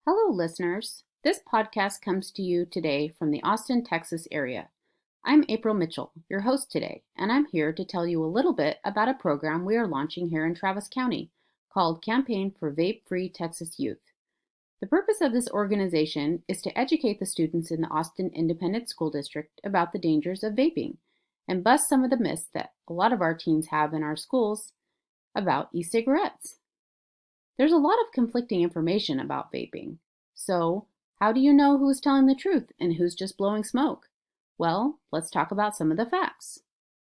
Hello, listeners. This podcast comes to you today from the Austin, Texas area. I'm April Mitchell, your host today, and I'm here to tell you a little bit about a program we are launching here in Travis County called Campaign for Vape-Free Texas Youth. The purpose of this organization is to educate the students in the Austin Independent School District about the dangers of vaping and bust some of the myths that a lot of our teens have in our schools about e-cigarettes. There's a lot of conflicting information about vaping. So, how do you know who's telling the truth and who's just blowing smoke? Well, let's talk about some of the facts.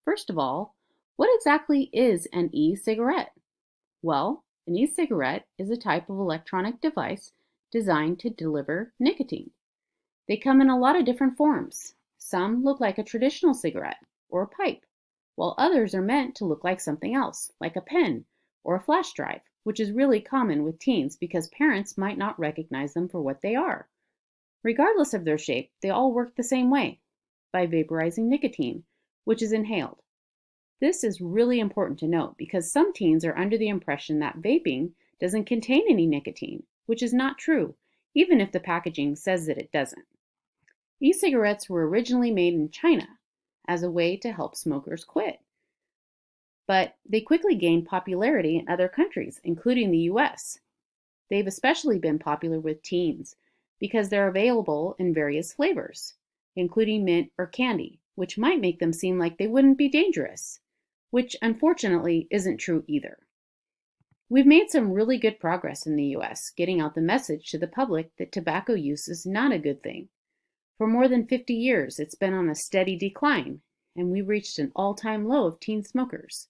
First of all, what exactly is an e-cigarette? Well, an e-cigarette is a type of electronic device designed to deliver nicotine. They come in a lot of different forms. Some look like a traditional cigarette or a pipe, while others are meant to look like something else, like a pen or a flash drive, which is really common with teens because parents might not recognize them for what they are. Regardless of their shape, they all work the same way, by vaporizing nicotine, which is inhaled. This is really important to note because some teens are under the impression that vaping doesn't contain any nicotine, which is not true, even if the packaging says that it doesn't. E-cigarettes were originally made in China as a way to help smokers quit. But they quickly gained popularity in other countries, including the US. They've especially been popular with teens because they're available in various flavors, including mint or candy, which might make them seem like they wouldn't be dangerous, which unfortunately isn't true either. We've made some really good progress in the US getting out the message to the public that tobacco use is not a good thing. For more than 50 years, it's been on a steady decline, and we reached an all-time low of teen smokers.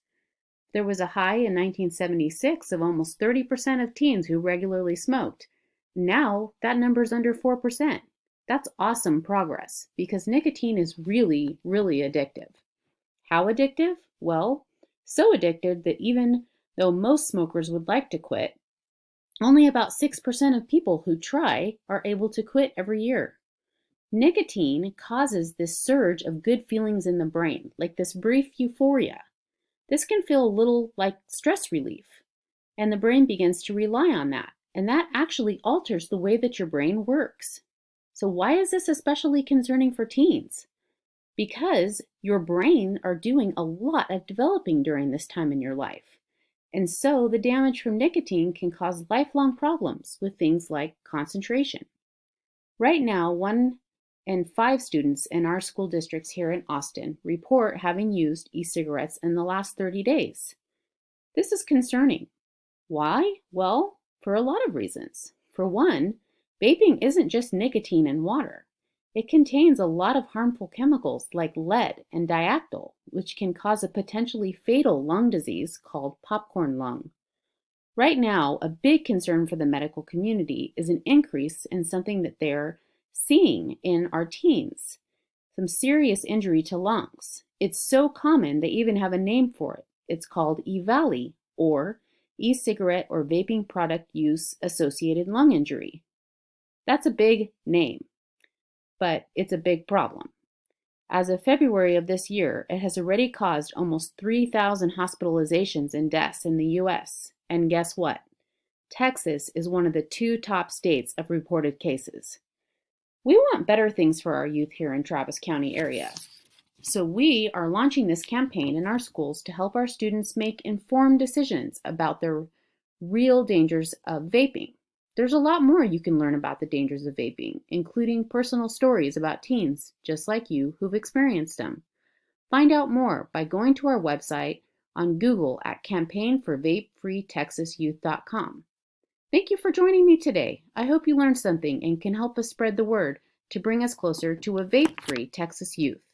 There was a high in 1976 of almost 30% of teens who regularly smoked. Now, that number's under 4%. That's awesome progress because nicotine is really, really addictive. How addictive? Well, so addictive that even though most smokers would like to quit, only about 6% of people who try are able to quit every year. Nicotine causes this surge of good feelings in the brain, like this brief euphoria. This can feel a little like stress relief, and the brain begins to rely on that, and that actually alters the way that your brain works. So why is this especially concerning for teens? Because your brain are doing a lot of developing during this time in your life. And so the damage from nicotine can cause lifelong problems with things like concentration. Right now, 1 in 5 students in our school districts here in Austin report having used e-cigarettes in the last 30 days. This is concerning. Why? Well, for a lot of reasons. For one, vaping isn't just nicotine and water. It contains a lot of harmful chemicals like lead and diactyl, which can cause a potentially fatal lung disease called popcorn lung. Right now, a big concern for the medical community is an increase in something that they're seeing in our teens, some serious injury to lungs. It's so common they even have a name for it. It's called EVALI, or e-cigarette or vaping product use associated lung injury. That's a big name, but it's a big problem. As of February of this year, it has already caused almost 3,000 hospitalizations and deaths in the US. And guess what? Texas is one of the 2 top states of reported cases. We want better things for our youth here in Travis County area. So we are launching this campaign in our schools to help our students make informed decisions about the real dangers of vaping. There's a lot more you can learn about the dangers of vaping, including personal stories about teens just like you who've experienced them. Find out more by going to our website on Google at campaignforvapefreetexasyouth.com. Thank you for joining me today. I hope you learned something and can help us spread the word to bring us closer to a vape-free Texas youth.